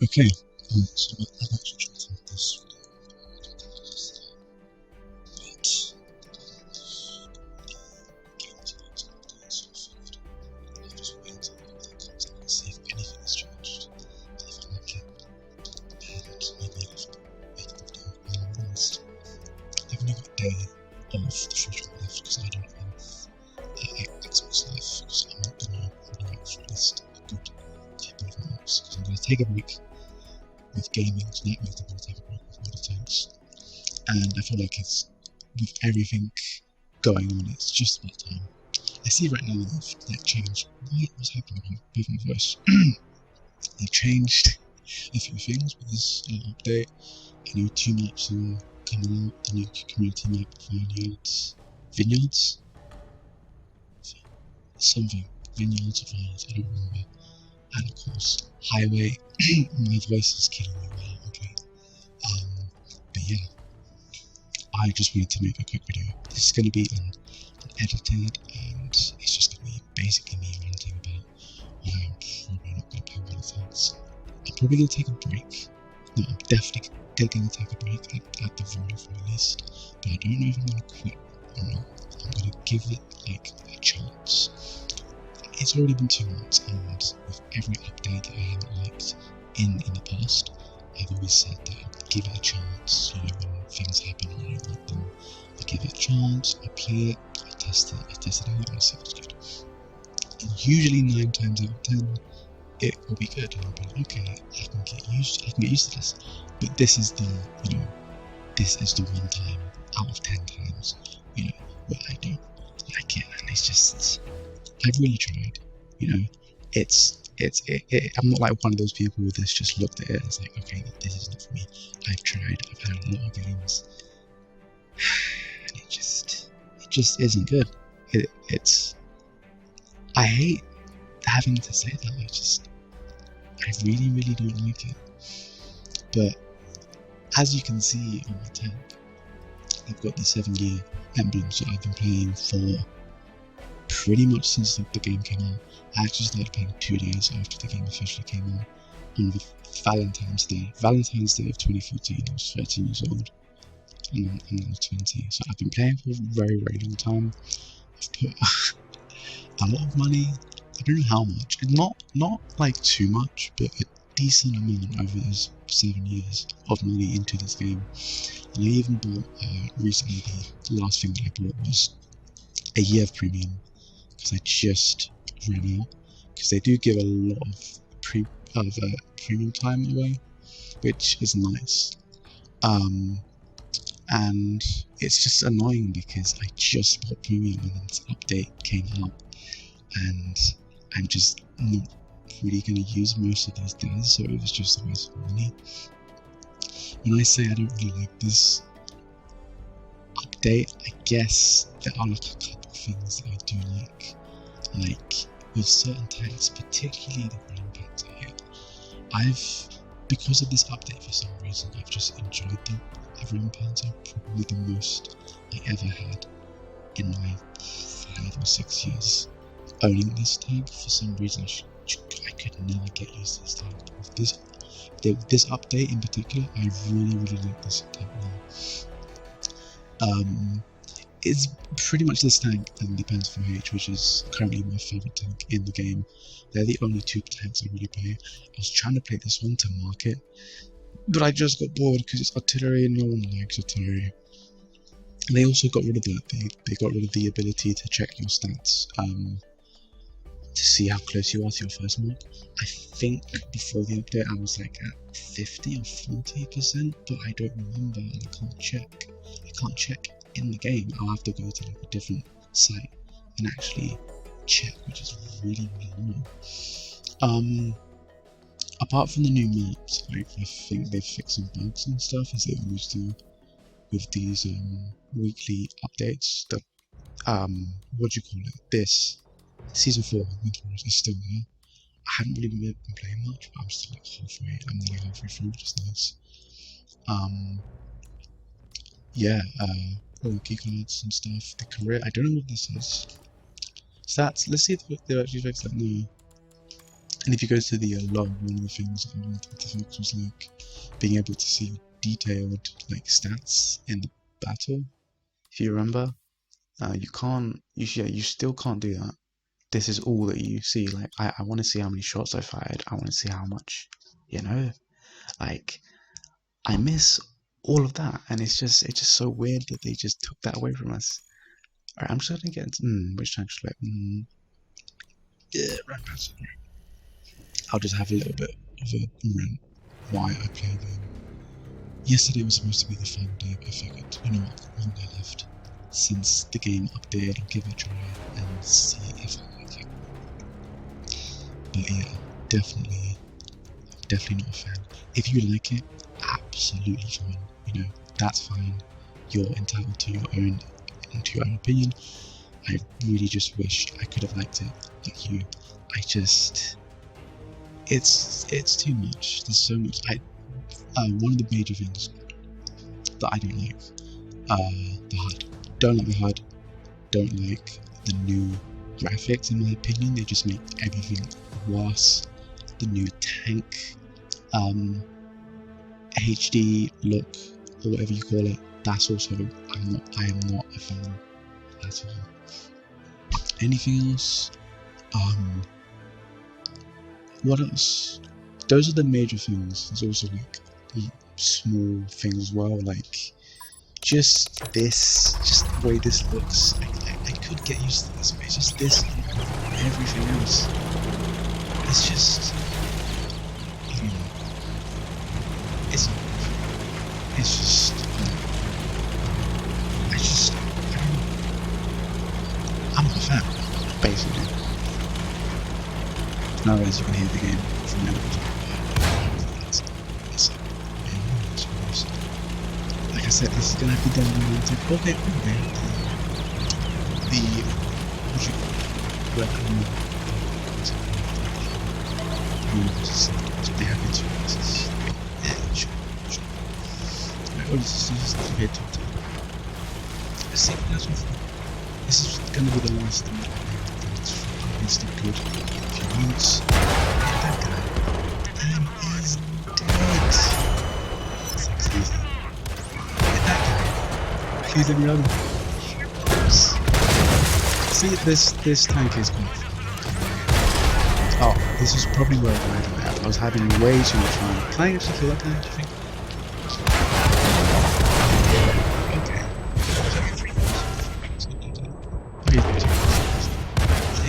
Okay, so I've actually tried to make this but I'm just waiting until the update comes out and see if anything has changed. If I like it, and maybe I'll make a video. I'm honest, I've only got a day of the free trial left because I don't have Xbox Live, because I'm not going to run out for at least a good couple of months, because I'm going to take a break with gaming. Tonight means I'm going to take a break with World of Tanks, and I feel like it's, with everything going on, it's just about time. I see right now they've changed. What's happening with my voice? They've changed a few things with this update. I know 2 maps are coming out. The new community map, Vineyards? Something. Vineyards or Vineyards, I don't remember. And of course, Highway. My voice is killing me while I'm playing. But yeah, I just wanted to make a quick video. This is going to be unedited, and it's just going to be basically me ranting about why I'm probably not going to play World of Tanks. I'm probably going to take a break. No, I'm definitely going to take a break at the very least. But I don't know if I'm going to quit or not. I'm going to give it like a chance. It's already been 2 months, and with every update that I haven't liked in the past, I've always said that I'd give it a chance. When things happen and I don't like them, I give it a chance, I play it, I test it out, and I see if it's good. And usually 9 times out of 10, it will be good, and I'll be like, okay, I can get used to this. But this is the, this is the one time out of 10 times, where I don't like it, and it's just, I've really tried, I'm not like one of those people that's just looked at it and it's like, okay, this is not for me. I've tried, I've had a lot of games, and it just isn't good. I hate having to say that, I really, really don't like it. But, as you can see on my tank, I've got the 7-year emblem, so I've been playing for pretty much since the game came out. I actually started playing 2 days after the game officially came out, on Valentine's Day of 2014. I was 13 years old, and I was 20. So I've been playing for a very, very long time. I've put a lot of money. I don't know how much. Not like too much, but a decent amount over those 7 years of money into this game. And I even bought recently, the last thing that I bought was a year of premium, because I just ran out, because they do give a lot of premium time away, which is nice. And it's just annoying because I just bought premium when this update came out, and I'm just not really going to use most of these days, so it was just a waste of money. When I say I don't really like this update, I guess there are like a couple of things that I do like with certain tanks, particularly the ground tanks because of this update, for some reason, I've just enjoyed them. The ground pounds are probably the most I ever had in my 5 or 6 years owning this tank. For some reason, I could never get used to this tank. With this update in particular, I really, really like this tank now. It's pretty much this tank and the Pants 4H, which is currently my favourite tank in the game. They're the only 2 tanks I really play. I was trying to play this one to market, but I just got bored because it's artillery and no one likes artillery. And they also got rid of that. They got rid of the ability to check your stats to see how close you are to your first mark. I think before the update I was like at 50 or 40%, but I don't remember, and I can't check in the game. I'll have to go to like a different site and actually check, which is really, really annoying. Apart from the new maps, I think they've fixed some bugs and stuff, as they always do with these weekly updates. That what do you call it? This season 4 Winter Wars is still there. I haven't really been playing much, but I'm still like halfway. I'm nearly halfway through, which is nice. Yeah, all the key cards and stuff. The career, I don't know what this is. Stats, let's see if they've actually fixed that now. And if you go to the log, one of the things I wanted to fix was like being able to see detailed like stats in the battle. If you remember, you can't. You still can't do that. This is all that you see. Like I want to see how many shots I fired. I want to see how much, like I miss all of that, and it's just so weird that they just took that away from us. Alright, I'm just gonna get into, which tank should I yeah, right pass. I'll just have a little bit of a rant why I play them. Yesterday was supposed to be the final day, but I figured, you know what, I've got one day left. Since the game updated, I'll give it a try and see if I like it. But yeah, definitely not a fan. If you like it, absolutely fine. You know, that's fine. You're entitled to your own opinion. I really just wish I could have liked it like you. It's too much. There's so much. One of the major things that I don't like, the HUD. Don't like the HUD. Don't like the new graphics. In my opinion, they just make everything worse. The new tank, HD look or whatever you call it. That's also I am not a fan at all. Anything else? What else? Those are the major things. There's also like small things as well, like just the way this looks. I could get used to this, but it's just this and everything else. It's just, you know, it's just, I don't know. I'm not a fan, basically. Nowadays you can hear the game from now. Like I said, this is gonna have to be done into okay, they have it. Yeah, sure. This is compared to the same as before. This is gonna be the last thing it's still good. If you use that guy, and is dead. It's easy. Please let me run. See, this tank is quite fun. Oh, this is probably where I died. I was having way too much fun. Can I actually kill that guy, do you think? Okay.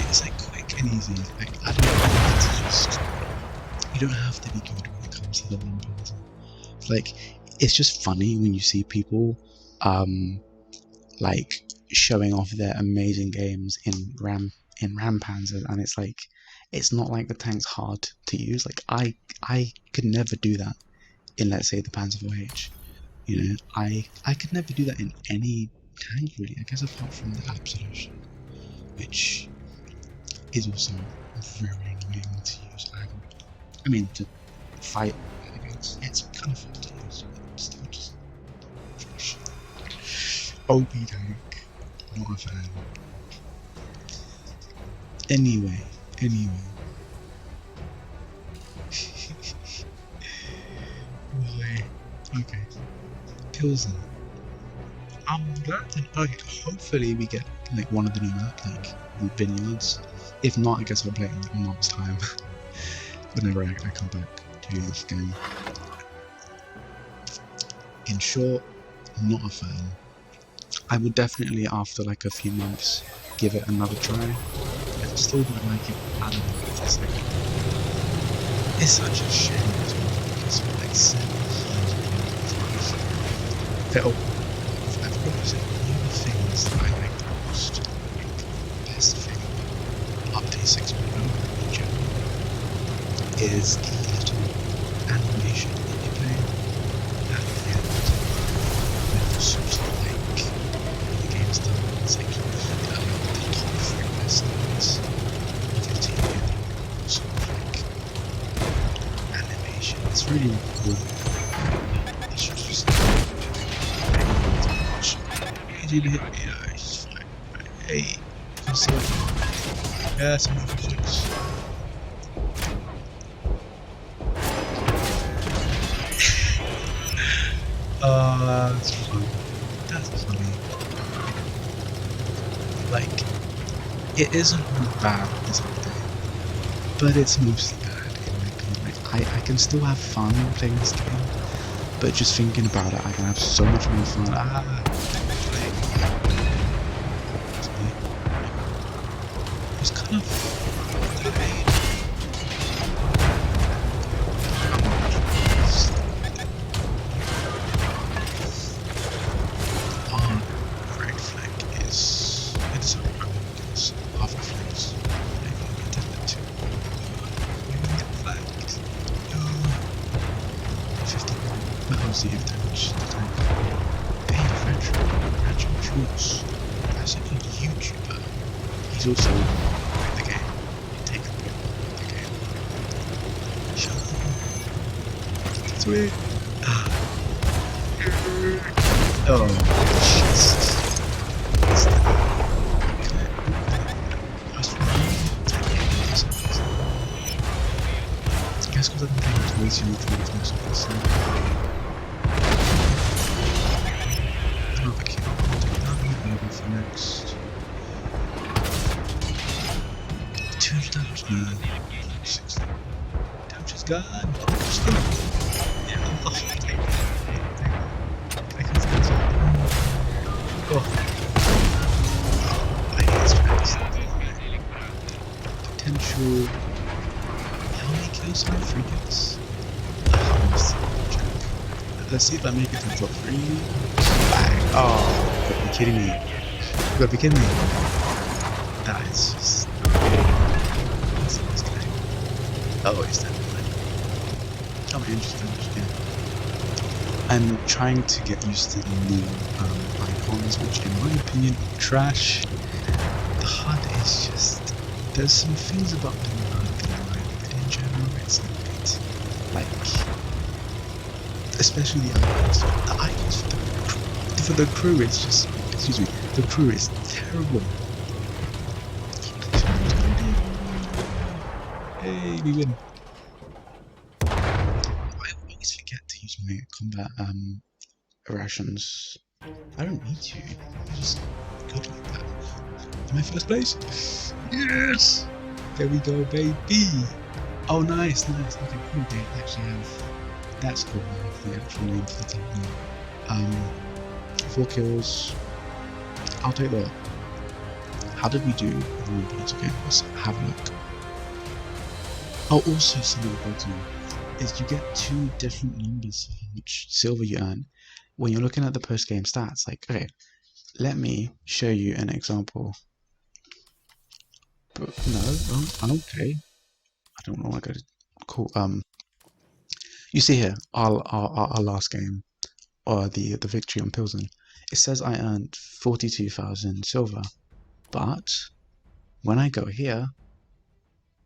It's like quick and easy. Like, I don't know, it's just, you don't have to be good when it comes to the one person. Like, it's just funny when you see people like showing off their amazing games in RAM Panzers, and it's like, it's not like the tank's hard to use. Like I could never do that in, let's say, the Panzer 4H. You know, I could never do that in any tank really, I guess, apart from the Absolution, which is also very annoying to use. I mean, to fight against, it's kind of fun to use, but still just trash. OP tank, not a fan. Anyway. Why? Okay. Pilsen. I'm glad that, okay, hopefully we get like one of the new map, like Vineyards. If not, I guess I'll play it in like a month's time. Whenever I come back to this game. In short, I'm not a fan. I will definitely, after like a few months, give it another try. If I still don't like it, I don't know. It's like, it's such a shame as well, because for like 7 years I've got to say, one of the things that I like the most, like the best thing about Update 6.0 in general, is the little animation that you play at the end. It sort of like, when the game's done, it's like the top 3 best things of the team, sort of like animation. It's really cool. It's just easy to hit me. Yeah, it's fine. Hey, you can see it. Yeah, some physics. That's funny. That's funny. Like, it isn't all bad this update, but it's mostly bad in my opinion. Like, I can still have fun playing this game, but just thinking about it, I can have so much more fun. It's kind of red flag is it's half a flags. Flagged. 50 miles the damage. Hey, French Jules. That's a good YouTuber. He's also in the game. Take a bit of the game. Shut up. Sweet. Oh, Jesus. Guess what I'm playing towards you with the most of this. Okay, I'll go for next. 200 damage now. 60. Damage is gone. Potential. How many kills are free kills? Let's see if I make it to top 3. Bang. Oh, you gotta be kidding me. You gotta be kidding me. That is just. What's this guy? Oh, he's dead. Oh, interesting. Yeah. I'm trying to get used to the new icons, which in my opinion are trash. The HUD is just. There's some things about the HUD that I like, but in general it's not good. Like, especially the icons. The icons for the crew is just, excuse me, the crew is terrible. Hey, we win. I always forget to use my combat rations. I don't need to. I'm just good like that. Am I first place? Yes! There we go, baby! Oh, nice. Okay, cool. They actually have. That's cool. I have the actual name for the team. 4 kills. I'll take that. How did we do? Okay, let's have a look. Oh, also something about to is you get 2 different numbers for how much silver you earn when you're looking at the post-game stats. Like, okay, let me show you an example. But no, okay. I don't know. I got to cool. You see here our last game, or the victory on Pilsen. It says I earned 42,000 silver, but when I go here,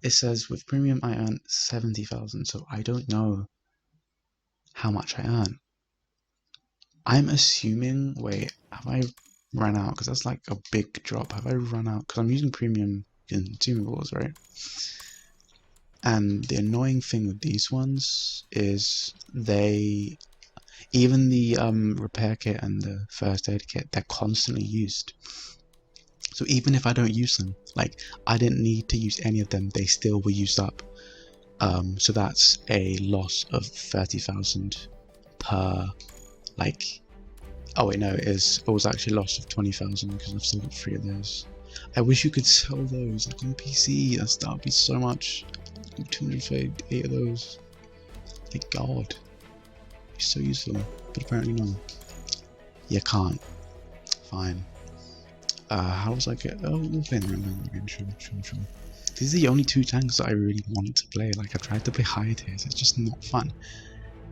it says with premium I earned 70,000. So I don't know how much I earn. I'm assuming. Wait, have I run out? Because that's like a big drop. Have I run out? Because I'm using premium consumables, right? And the annoying thing with these ones is even the repair kit and the first aid kit, they're constantly used. So even if I don't use them, like I didn't need to use any of them, they still were used up. So that's a loss of 30,000 per, like, oh wait, no, it was actually a loss of 20,000 because I've still got 3 of those. I wish you could sell those like on PC. That would be so much. 238 of those. Thank God. It's so useful, but apparently no. You can't. Fine. How was I get? Oh, we'll play the random again. Sure. These are the only 2 tanks that I really wanted to play. Like, I tried to play high tiers. It's just not fun.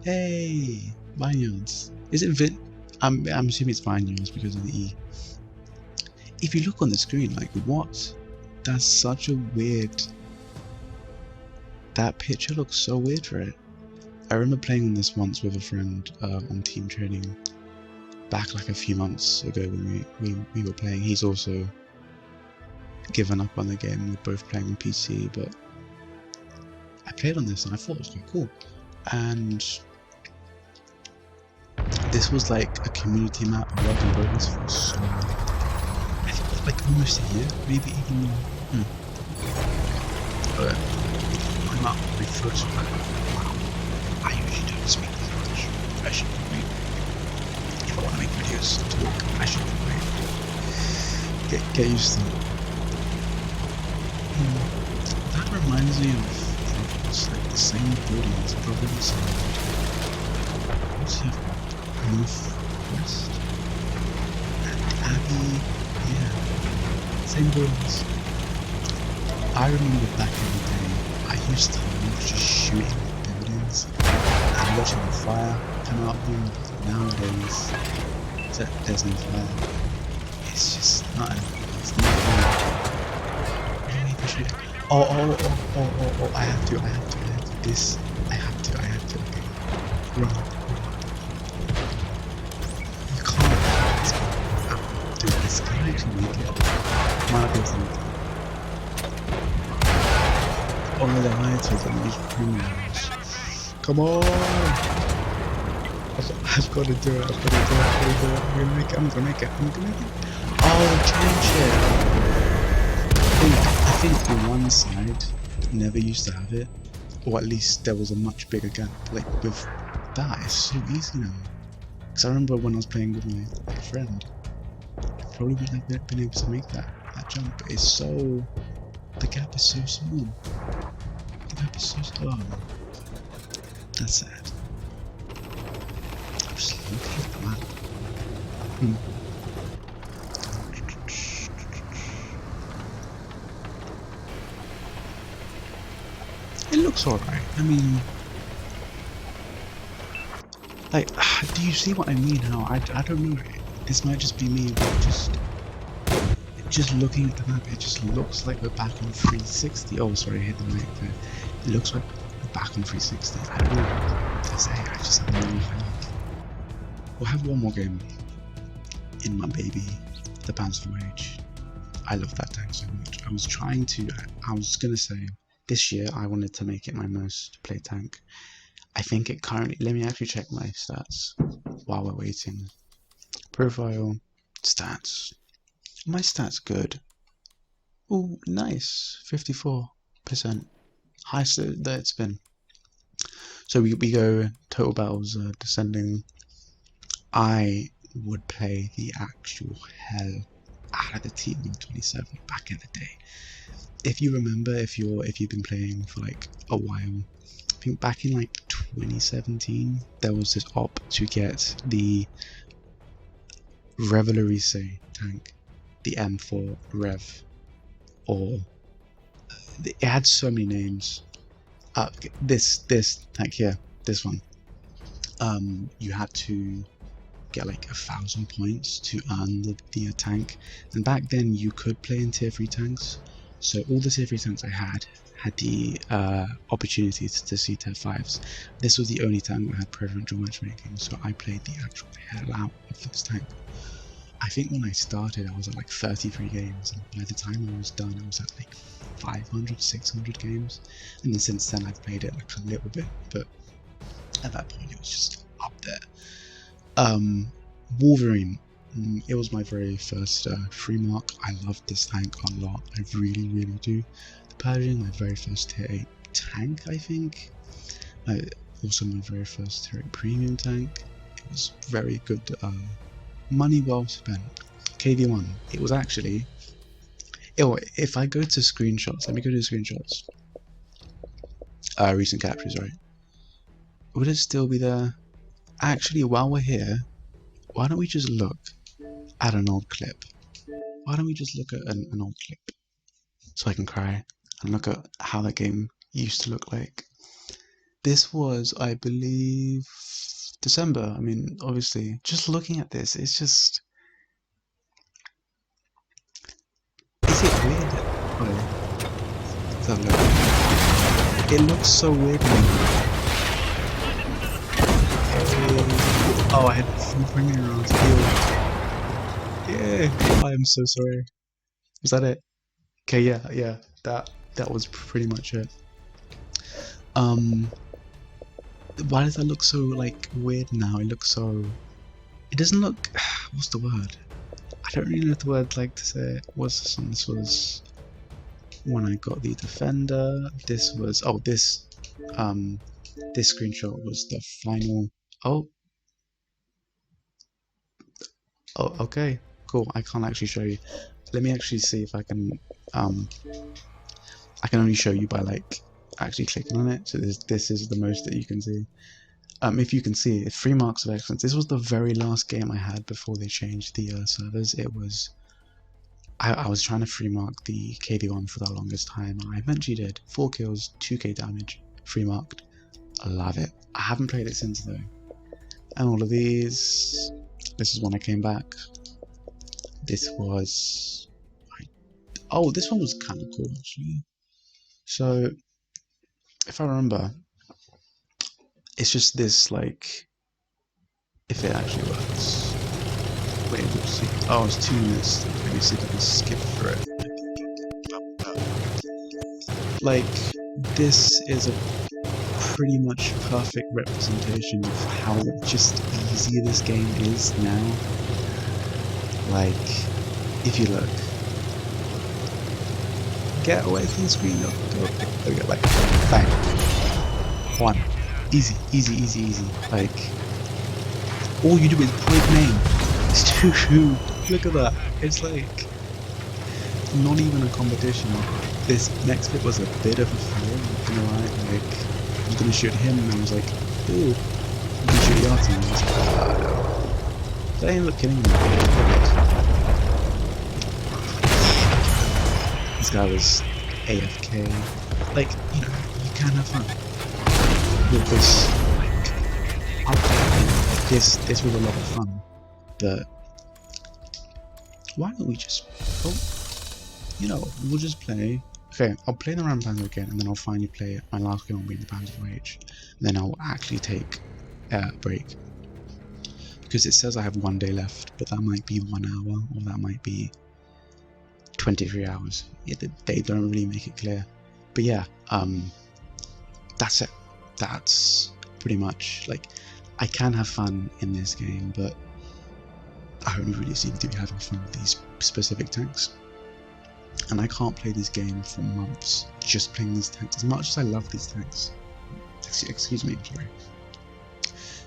Hey, vineyards. Is it Vin? I'm assuming it's vineyards because of the E. If you look on the screen, like, what? That's such a weird. That picture looks so weird for it. I remember playing on this once with a friend on team training back like a few months ago when we were playing. He's also given up on the game. We're both playing on PC, but I played on this and I thought it was quite cool. And This was like a community map. I worked on progress for so long. I think like almost a year, maybe even more. But I'm up my first one. I usually don't speak this much. I should probably, if I want to make videos, talk, I should probably get used to it. That reminds me of Providence, like the same building as Providence and what's here? Northwest? And Abbey, yeah, same buildings. I remember back in the day, I used to love just shooting buildings and watching the fire come out of them. Nowadays, there's no fire. It's just not. It's not fun. Really appreciate it. Oh, I have to. This, I have to. Okay. Run. You can't. Dude, this guy actually make it. Might be something. Only the heights with these premiums. Come on! I've got to do it. I'm gonna make it. Oh, change it! I think the one side never used to have it, or at least there was a much bigger gap. Like with that, it's so easy now. Because I remember when I was playing with my friend, I probably wouldn't have been able to make that jump. It's so, the gap is so small. The gap is so small. That's sad. I'm just looking at the map. It looks alright. I mean, like, do you see what I mean? How I don't know. This might just be me, but just looking at the map, it just looks like we're back on 360. Oh, sorry, I hit the mic there. It looks like we're back on 360. I don't know what to say. I just have no idea. We'll have one more game in my baby, the Panzer Rage. I love that tank so much. I was gonna say, this year I wanted to make it my most played tank. I think it currently, let me actually check my stats while we're waiting. Profile, stats. My stats good. Oh, nice. 54%. Highest that it's been. So we go total battles descending. I would play the actual hell out of the T-127 back in the day. If you remember, if you've been playing for like a while, I think back in like 2017 there was this op to get the Revolution tank, the M4 Rev, or it had so many names. This tank here, this one. You had to get like 1,000 points to earn the tank, and back then you could play in tier 3 tanks. So all the tier 3 tanks I had the opportunity to see tier 5s. This was the only tank that had preferential matchmaking, so I played the actual hell out of this tank. I think when I started I was at like 33 games, and by the time I was done I was at like 500, 600 games, and then since then I've played it like a little bit, but at that point it was just up there. Wolverine, it was my very first free mark. I loved this tank a lot, I really do. The Pershing, my very first tier 8 tank, I think. Also my very first tier 8 premium tank. It was very good, money well spent. KV1, it was actually, if I go to screenshots, let me go to screenshots. Recent captures, right? Would it still be there? Actually, while we're here, why don't we just look at an old clip? Why don't we just look at an old clip so I can cry and look at how that game used to look like. This was, I believe, December. I mean, obviously, just looking at this, it's just... Is it weird? Oh, it looks so weird now. Oh, I had 4 rounds healed. Yeah, I am so sorry. Was that it? Okay, yeah, that was pretty much it. Why does that look so like weird now? It looks so It doesn't look. What's the word? I don't really know the word like to say it. What's this one? This was when I got the defender. This was this screenshot was the final. Oh, okay, cool. I can't actually show you. Let me actually see if I can. I can only show you by like actually clicking on it. So this is the most that you can see. If you can see it, 3 marks of excellence. This was the very last game I had before they changed the servers. It was. I was trying to 3 mark the KD1 for the longest time, and I eventually did. 4 kills, 2k damage, 3 marked. I love it. I haven't played it since though. And all of these. This is when I came back. This was. Oh, this one was kind of cool actually. So, if I remember, it's just this like. If it actually works. Wait, let's see. Oh, it's 2 minutes. Let me see if I can skip through it. Like, this is a pretty much perfect representation of how just easy this game is now. Like, if you look, get away from the screen, go, like, bang, 1, easy, easy, easy, easy. Like, all you do is point name. It's too shoot. Look at that. It's like not even a competition. This next bit was a bit of a fail, you know, right? Like, I was gonna shoot him and I was like, ooh, I'm gonna shoot Yachty, and I was like, ah, no. But I ended up killing him. This guy was AFK. Like, you know, you can have fun with this. Like, this was a lot of fun, but why don't we just, oh, you know, we'll just play. Okay, I'll play the Rampanzer again, and then I'll finally play my last game will be the Panzer Rage. And then I'll actually take a break. Because it says I have 1 day left, but that might be 1 hour, or that might be 23 hours. Yeah, they don't really make it clear. But yeah, that's it. That's pretty much, like, I can have fun in this game, but I only really seem to be having fun with these specific tanks. And I can't play this game for months just playing these tanks. As much as I love these tanks, excuse me, sorry.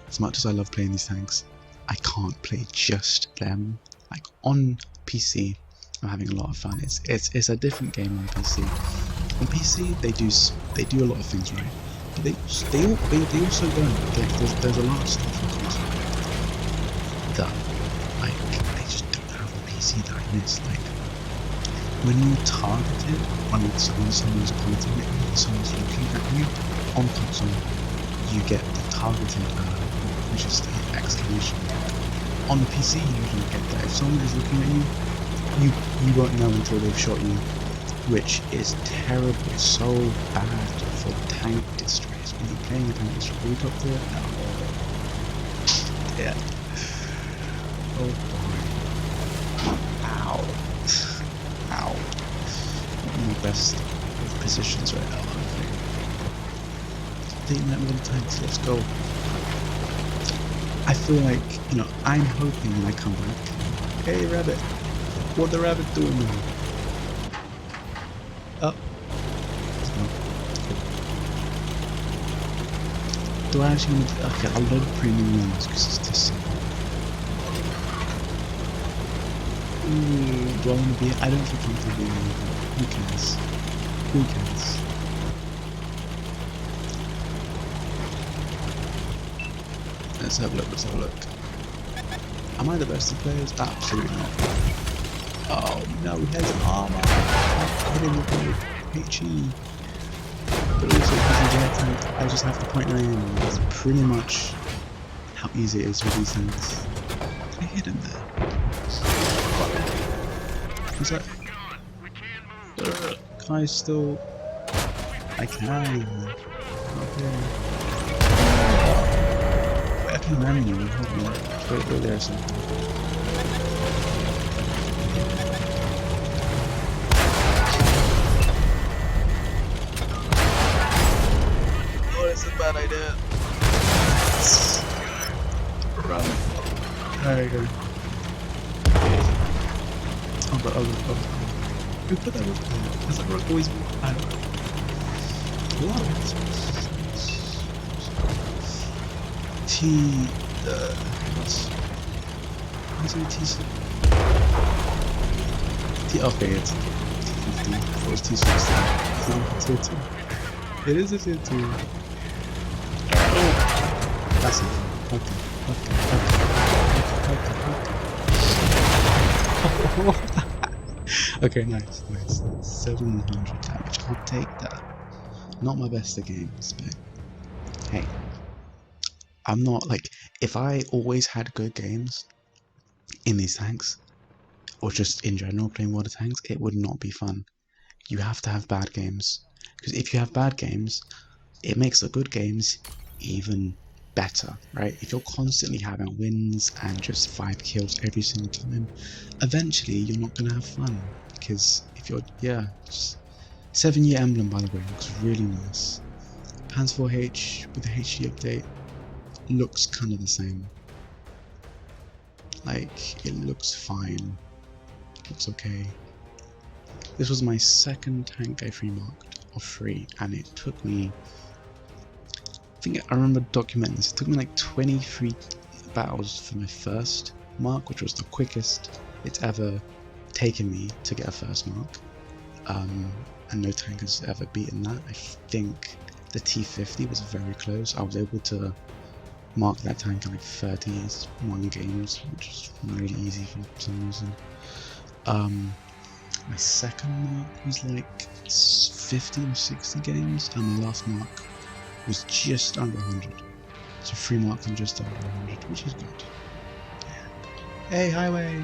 As much as I love playing these tanks, I can't play just them. Like on PC, I'm having a lot of fun. It's a different game on PC. On PC, they do a lot of things right, but they also don't. There's a lot of stuff on console that like they just don't have on PC that I miss. Like, when you target it, when someone's pointing at you, someone's looking at you, on console, you get the targeted, which is the exclamation mark. On PC, you usually get that. If someone is looking at you, you won't know until they've shot you, which is terrible, so bad for tank destroys. When you're playing a tank destroy helicopter, no. Yeah. Oh boy. Ow. Ow. Not in the best of positions right now, I think. Taking that little tanks, let's go. I feel like, you know, I'm hoping when I come back. Hey rabbit, what the rabbit doing now? Oh. Do I actually want to, okay, I'll load premium ones because it's this simple. Ooh, do I want to be, I don't feel comfortable being on. Who cares? Who cares? Let's have a look, let's have a look. Am I the best of players? Absolutely not. Oh no, he has an armor. I hit him with my HE. But also because he's air tank, I just have to point my aim. That's pretty much how easy it is with these tanks. Can I hit him there? Is that... Can I still... I can. Okay. Wait, I can ram you. Hold on. Wait there a second. Oh, that's a bad idea. Run. There you go. Oh, but who put that rock there? Has that rock always been? I don't know. What? What's it T6? Okay, it's T50. Or it's T60. Tier 2. It is a tier 2. Oh! That's it. Okay. Okay, nice. 700 damage. I'll take that. Not my best at games, but hey. I'm not like, if I always had good games in these tanks, or just in general playing water tanks, it would not be fun. You have to have bad games. Because if you have bad games, it makes the good games even better, right? If you're constantly having wins and just 5 kills every single time, eventually you're not going to have fun. Because if you're, yeah, 7-year emblem, by the way, looks really nice. Pans 4H with the HD update looks kind of the same. Like, it looks fine. It looks okay. This was my second tank I free marked of 3, and it took me, I remember documenting this, it took me like 23 battles for my first mark, which was the quickest it's ever taken me to get a first mark. And no tank has ever beaten that. I think the T50 was very close. I was able to mark that tank in like 31 games, which is really easy for some reason. My second mark was like 50 or 60 games, and my last mark was just under 100. So 3 marks and just under 100, which is good. Hey, highway!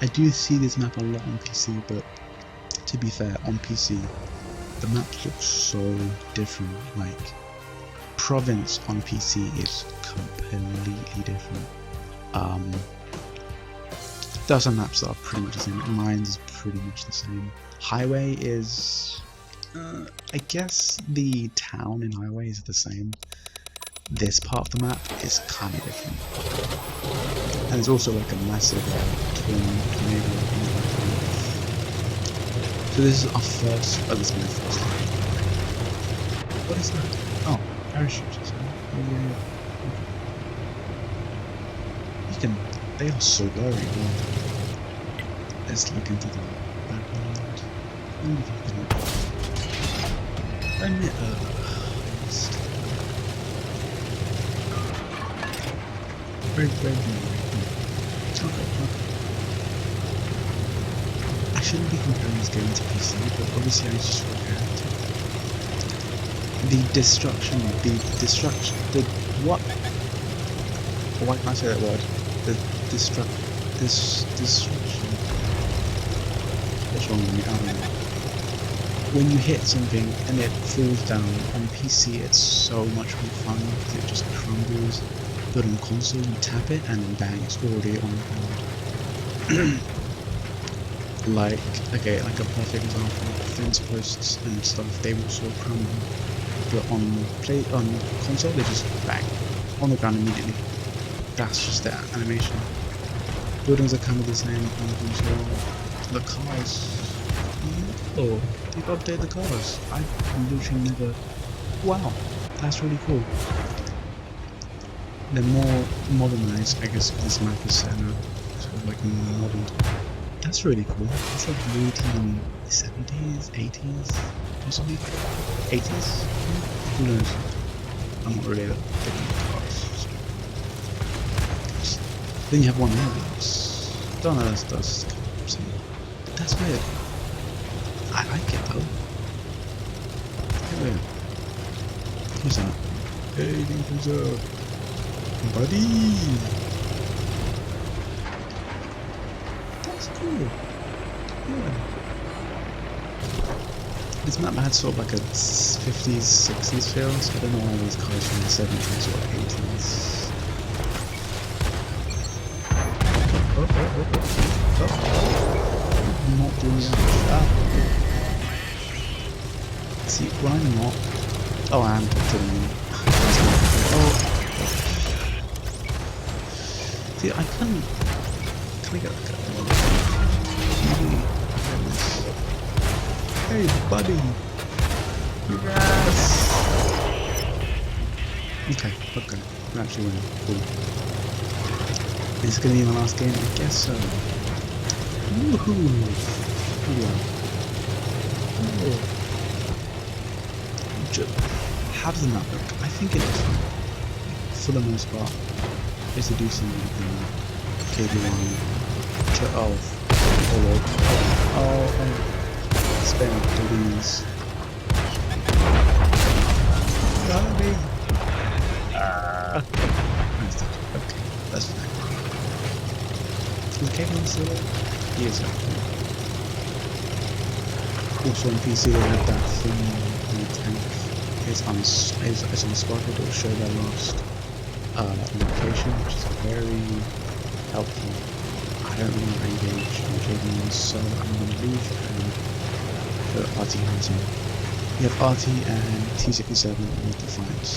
I do see this map a lot on PC, but to be fair, on PC, the maps look so different. Like, Province on PC is completely different. There are some maps that are pretty much the same. Mines is pretty much the same. Highway is, I guess the town in Highway is the same. This part of the map is kind of different. And there's also like a massive tornado. So this is our first, oh, this is my first time. What is that? Oh, parachutes. Oh yeah. You can, they are so blurry. Well, let's look into the background. I wonder if you can emit very okay. I shouldn't be comparing this game to PC, but obviously I just forgot. The destruction, what? Why can't I say that word? The destruction. What's wrong with me? I don't know. When you hit something and it falls down, on PC it's so much more fun because it just crumbles. But on console you tap it and then bang, it's already on the ground. Like a perfect example, fence posts and stuff, they will sort of crumble. But on console they just bang on the ground immediately. That's just the animation. Buildings are kind of the same on console. The cars, oh, they've updated the cars. I literally never. Wow, that's really cool. They're more modernized, I guess, because this map is set up sort of like modern. That's really cool. It's like 1970s, 80s, possibly 80s. Who knows? I'm not really that big into cars. So. Then you have one mailbox. Don't know, that's that's weird. I like it though. Weird. Who's that? Hey, who's up? Buddy! That's cool. Yeah. This map had sort of like a 50s, 60s feel, so I don't know why these cars from the 70s or 80s. I'm not doing that. See, when I'm not. Oh, I am doing it. Oh. See, I couldn't. Can I get that guy? Hey, buddy. Yes. Okay. We're actually winning. Cool. Is it gonna be my last game? I guess so. Woohoo! How does the map look? I think it looks fine. For the most part. It's a decent KB1 to oh lord. Spam please. Got me. Okay, that's fine. Is KB1 still there? He is actually. Also on PC they have that thing in the tank. It's on Sparkle, it will show their last location, which is very helpful. I don't really want to engage in JV, so I'm going to leave and put RT hands on. You have RT and T67 with Defiance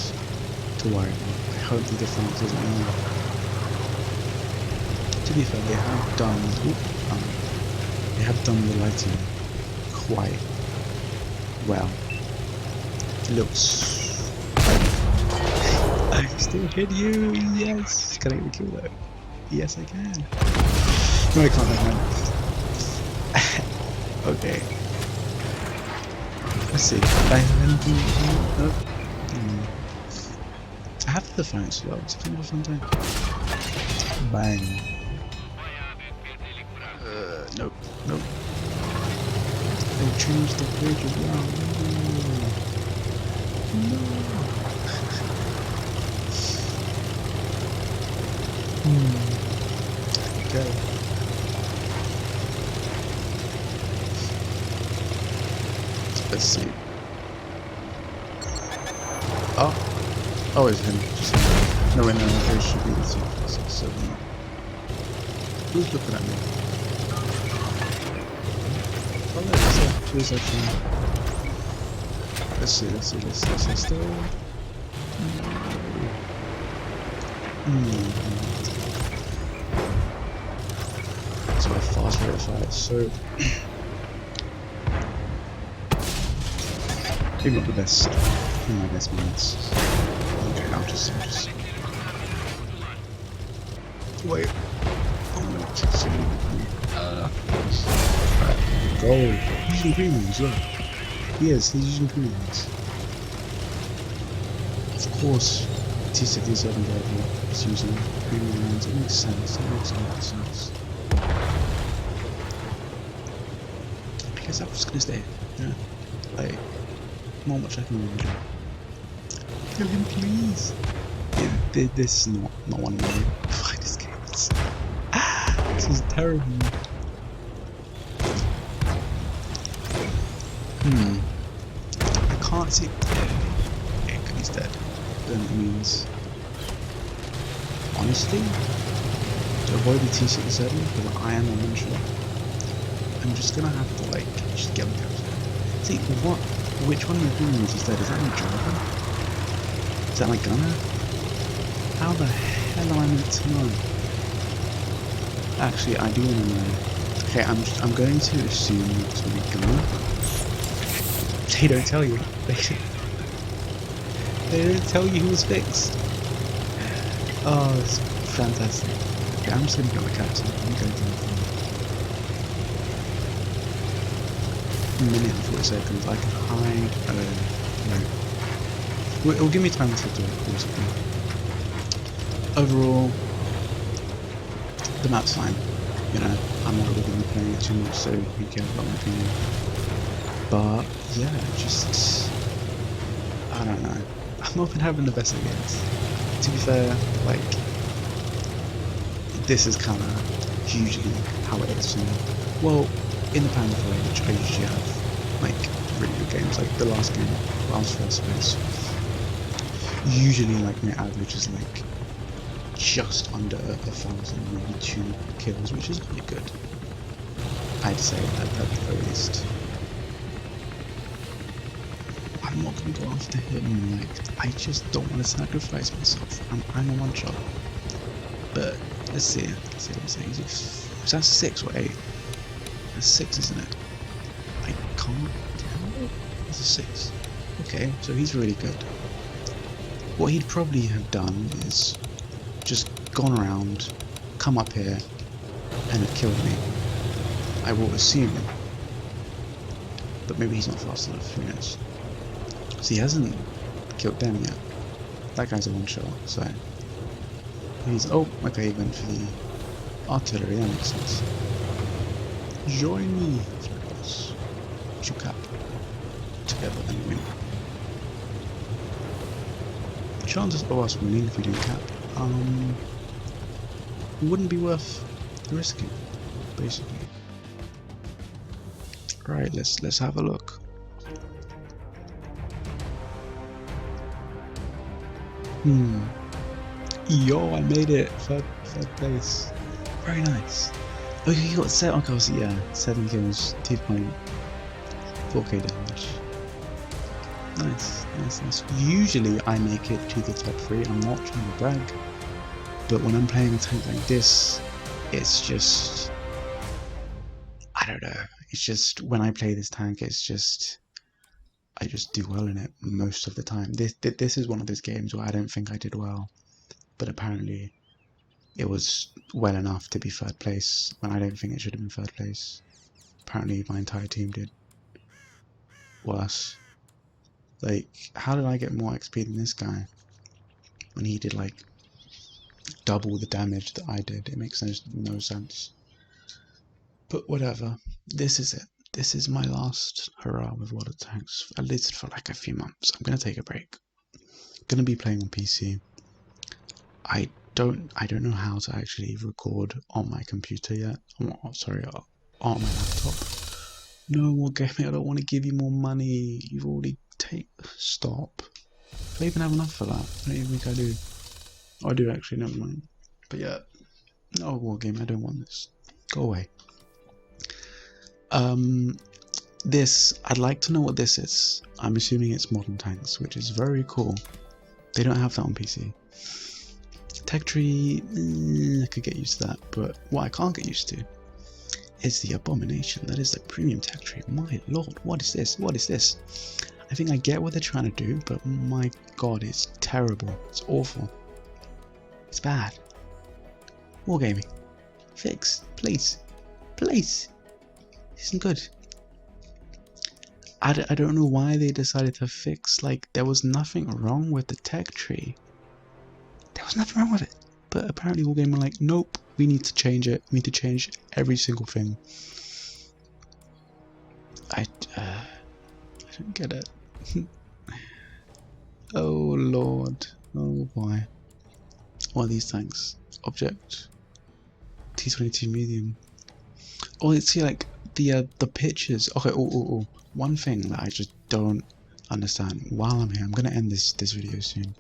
to worry about. I hope the Defiance isn't enough. To be fair, they have done the lighting quite well. It looks. I can still hit you. Yes. Can I get the kill though? Yes, I can. No, I can't. Okay. Let's see. I have the Defiance as well. It's kind of a fun time. Bang. Nope. They changed the bridge as well. No. Okay. Let's see. Oh, it's him. Just no, wait, no, there should be the 6, 7. Who's looking at me? Oh, no, there's actually. Let's see, still. So I fast rate of fire, so maybe not the best in my best minutes. Okay, I'll just wait. Go. He's using premiums, look. Yes, he's using premiums. Of course, T67 driver is using premium rounds. It makes sense. It makes a lot of sense. I guess I'm just gonna stay. Yeah. Like, not much I can really do. Kill him, please. This is not one of my finest games. This is terrible. I can't see. Yeah, he's dead. Then it means, honestly, to avoid the T67, because I am a one-shot, I'm just gonna have to just get the capture. See, which one of the premiums is dead? Is that my driver? Is that my gunner? How the hell am I meant to know? Actually, I do want to know. Okay, I'm going to assume it's going to be gunner. They don't tell you. They don't tell you who was fixed. Oh, it's fantastic. Okay, I'm just going to go with captain. I'm going to a minute and 40 seconds. I can hide. No. It'll give me time to do it, basically. Overall, the map's fine. You know, I'm not really going to be playing it too much, so you care about my opinion. But yeah, just I don't know. I've not been having the best of games. To be fair, this is kind of usually how it is for me. Well, in the Panda Voyage, I usually have really good games. Like the last game, I was first place. Usually, my average is just under 1,000, maybe 2 kills, which is really good. I'd say at the very least. I'm not gonna go after him. I just don't want to sacrifice myself. I'm a one-shot. But Let's see what he's saying. Is that 6 or 8? That's 6, isn't it? I can't tell. It's a 6. Okay, so he's really good. What he'd probably have done is just gone around, come up here, and have killed me. I will assume. But maybe he's not fast enough, who knows. So he hasn't killed them yet. That guy's a one-shot, so... He's... Oh, okay, he went for the artillery, that makes sense. Join me, friends. Shook up. Together, then win. Chances of us winning if we do cap, wouldn't be worth risking, basically. Right, let's have a look. Yo, I made it! Third place. Very nice. Oh, you got 7. Okay, so yeah, 7 kills, 2.4k damage. Nice. Usually I make it to the top 3. I'm not trying to brag, but when I'm playing a tank like this, it's just, I don't know. It's just when I play this tank, it's just I just do well in it most of the time. This is one of those games where I don't think I did well, but apparently it was well enough to be 3rd place when I don't think it should have been 3rd place. Apparently my entire team did worse. Like, how did I get more XP than this guy when he did like double the damage that I did? It makes no sense. But whatever, this is it. This is my last hurrah with WOT tanks, at least for like a few months. I'm gonna take a break. Gonna be playing on PC. I don't know how to actually record on my computer yet. Sorry, on my laptop. No more gaming. I don't want to give you more money. You've already stop. Do I even have enough for that? I don't even think I do. Oh, I do actually. Never mind. But yeah, no war game. I don't want this. Go away. This, I'd like to know what this is. I'm assuming it's modern tanks, which is very cool. They don't have that on PC. Tech tree, I could get used to that, but what I can't get used to is the abomination that is the premium tech tree. My lord, what is this? What is this? I think I get what they're trying to do, but my god, it's terrible. It's awful. It's bad. Wargaming. Fix, please. Please. This isn't good. I don't know why they decided to fix, like, there was nothing wrong with the tech tree. There was nothing wrong with it. But apparently Wargaming were like, nope, we need to change it. We need to change every single thing. I don't get it. Oh lord. Oh boy. What are these tanks? Object. T-22 medium. Oh, see, like, the pictures. Okay, one thing that I just don't understand while I'm here. I'm gonna end this video soon.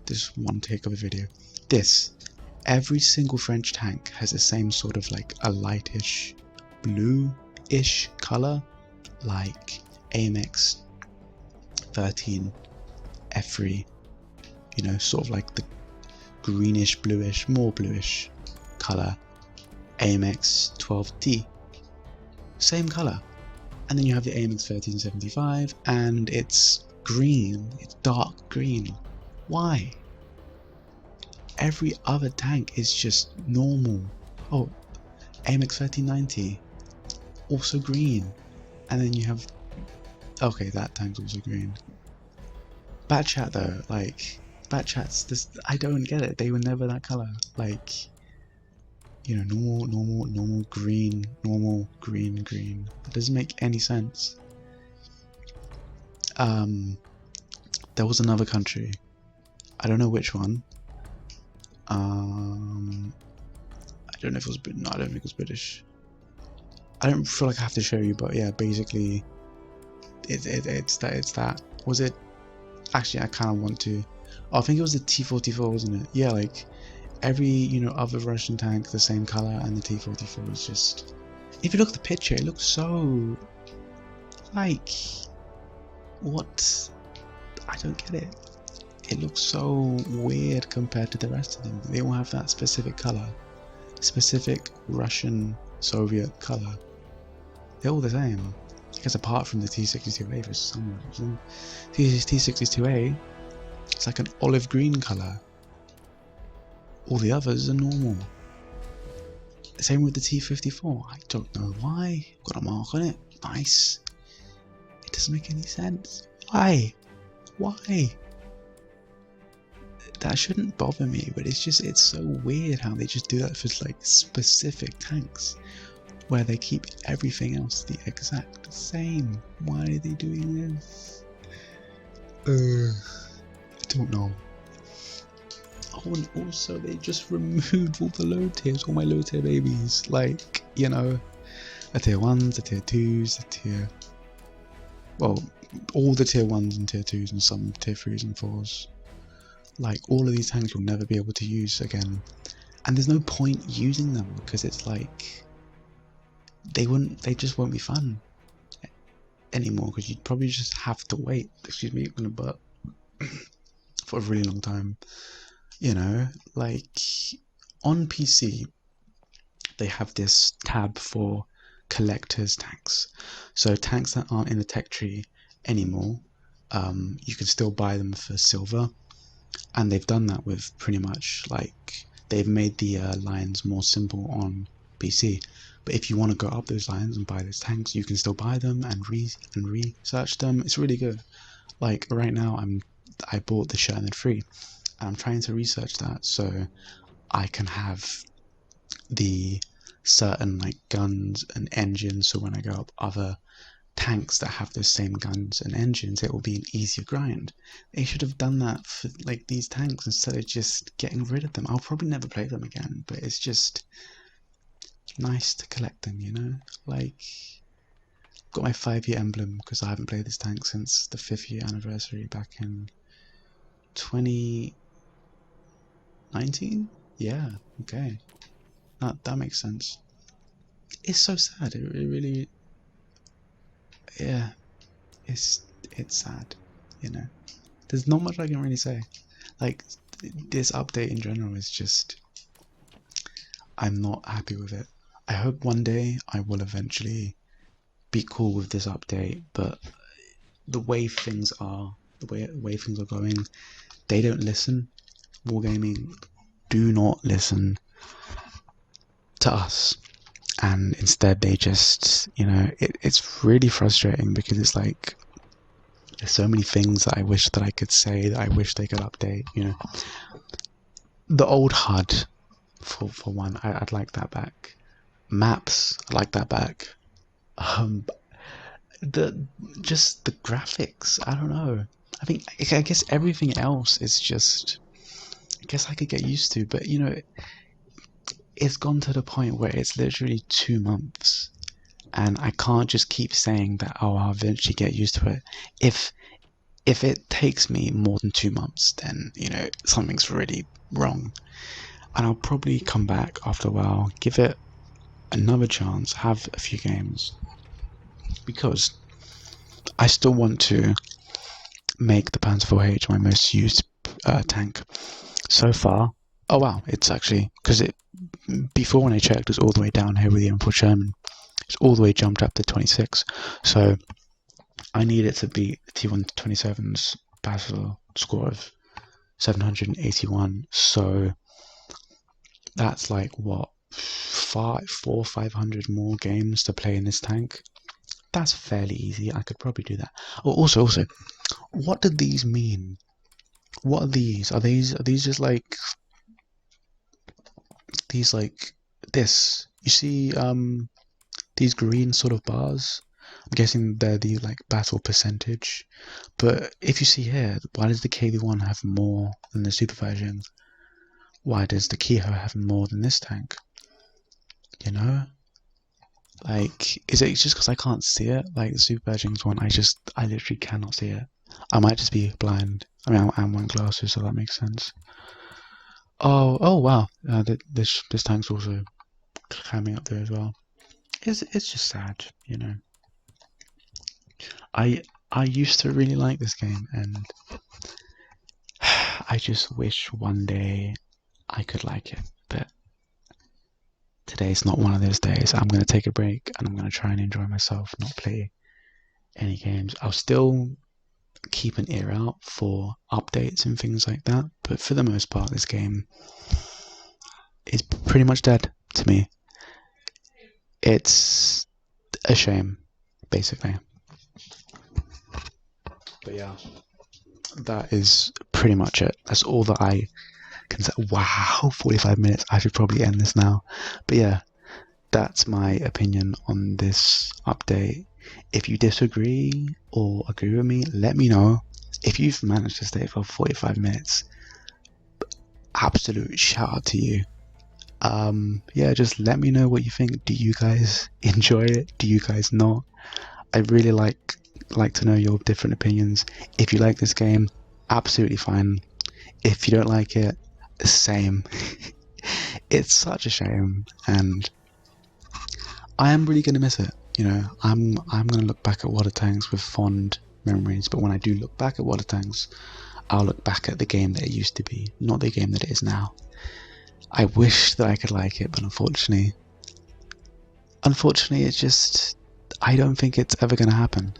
This one take of a video. Every single French tank has the same sort of like a lightish blue-ish color, like AMX 13 F3, you know, sort of like the greenish bluish, more bluish color AMX 12T, same color. And then you have the AMX 1375 and it's green, it's dark green. Why? Every other tank is just normal. Oh, AMX 1390, also green. And then you have, okay, that tank's also green. Batchat though, like, Batchat's this, I don't get it. They were never that color. Like, you know, normal green, normal green. That doesn't make any sense. There was another country. I don't know which one. I don't know if it was British. No, I don't think it was British. I don't feel like I have to show you, but yeah, basically, it's that. Was it? Actually, I kind of want to. Oh, I think it was the T-44, wasn't it? Yeah, like every, you know, other Russian tank the same color, and the T-44 is just. If you look at the picture, it looks so like what? I don't get it. it looks so weird compared to the rest of them. They all have that specific color, specific Russian Soviet color. They're all the same. I guess apart from the T62A for some reason. T62A, it's like an olive green color. All the others are normal. Same with the T54. I don't know why. Got a mark on it. Nice. It doesn't make any sense. Why? Why? That shouldn't bother me, but it's so weird how they just do that for like specific tanks, where they keep everything else the exact same. Why are they doing this? I don't know. Oh, and also they just removed all the low tiers, all my low tier babies. Like, you know, a tier 1s, a tier 2s, a tier... Well, all the tier 1s and tier 2s and some tier 3s and 4s. Like, all of these tanks you'll never be able to use again. And there's no point using them, because it's like... They just won't be fun anymore, because you'd probably just have to wait, excuse me, on a butt, for a really long time. You know, like, on PC, they have this tab for collector's tanks. So tanks that aren't in the tech tree anymore, you can still buy them for silver. And they've done that with pretty much, like, they've made the lines more simple on PC. But if you want to go up those lines and buy those tanks, you can still buy them and research them. It's really good. Like, right now, I bought the Sherman 3, and I'm trying to research that so I can have the certain, like, guns and engines, so when I go up other tanks that have those same guns and engines, it will be an easier grind. They should have done that for, like, these tanks instead of just getting rid of them. I'll probably never play them again, but it's just nice to collect them, you know? Like, I've got my 5-year emblem because I haven't played this tank since the 5th year anniversary back in 2019? Yeah, okay. That makes sense. It's so sad. It really, yeah, it's sad, you know. There's not much I can really say. Like, this update in general is just, I'm not happy with it. I hope one day I will eventually be cool with this update, but the way things are, the way things are going, they don't listen. Wargaming do not listen to us, and instead they just, you know, it's really frustrating because it's like, there's so many things that I wish that I could say, that I wish they could update, you know. The old HUD, for one, I'd like that back. Maps, I'd like that back. Just the graphics, I don't know. I guess everything else is just, I guess I could get used to, but you know, it's gone to the point where it's literally 2 months, and I can't just keep saying that, oh, I'll eventually get used to it. If it takes me more than 2 months, then, you know, something's really wrong. And I'll probably come back after a while, give it another chance, have a few games, because I still want to make the Panzer IV-H my most used tank so far. Oh wow, it's actually, because it, before when I checked, it was all the way down here with the M4 Sherman. It's all the way jumped up to 26. So I need it to beat the T127's battle score of 781. So that's like, what, 500 more games to play in this tank. That's fairly easy. I could probably do that. Oh, also, what do these mean? What are these? Are these just like these, like this? You see, these green sort of bars? I'm guessing they're the, like, battle percentage. But if you see here, why does the KV-1 have more than the Super version? Why does the Kehoe have more than this tank? You know? Like, is it just because I can't see it? Like, the Super version's one, I literally cannot see it. I might just be blind. I mean, I'm wearing glasses, so that makes sense. Oh wow. This tank's also climbing up there as well. It's just sad, you know. I used to really like this game, and I just wish one day I could like it, but today's not one of those days. I'm going to take a break and I'm going to try and enjoy myself, not play any games. I'll still keep an ear out for updates and things like that, but for the most part, this game is pretty much dead to me. It's a shame, basically. But yeah, that is pretty much it. That's all that I can say. Wow, 45 minutes. I should probably end this now. But yeah, that's my opinion on this update. If you disagree or agree with me, let me know. If you've managed to stay for 45 minutes, absolute shout out to you. Yeah, just let me know what you think. Do you guys enjoy it? Do you guys not? I really like to know your different opinions. If you like this game, absolutely fine. If you don't like it, same. It's such a shame, and I am really gonna miss it. You know, I'm gonna look back at Water Tanks with fond memories. But when I do look back at Water Tanks, I'll look back at the game that it used to be, not the game that it is now. I wish that I could like it, but unfortunately, it's just, I don't think it's ever gonna happen.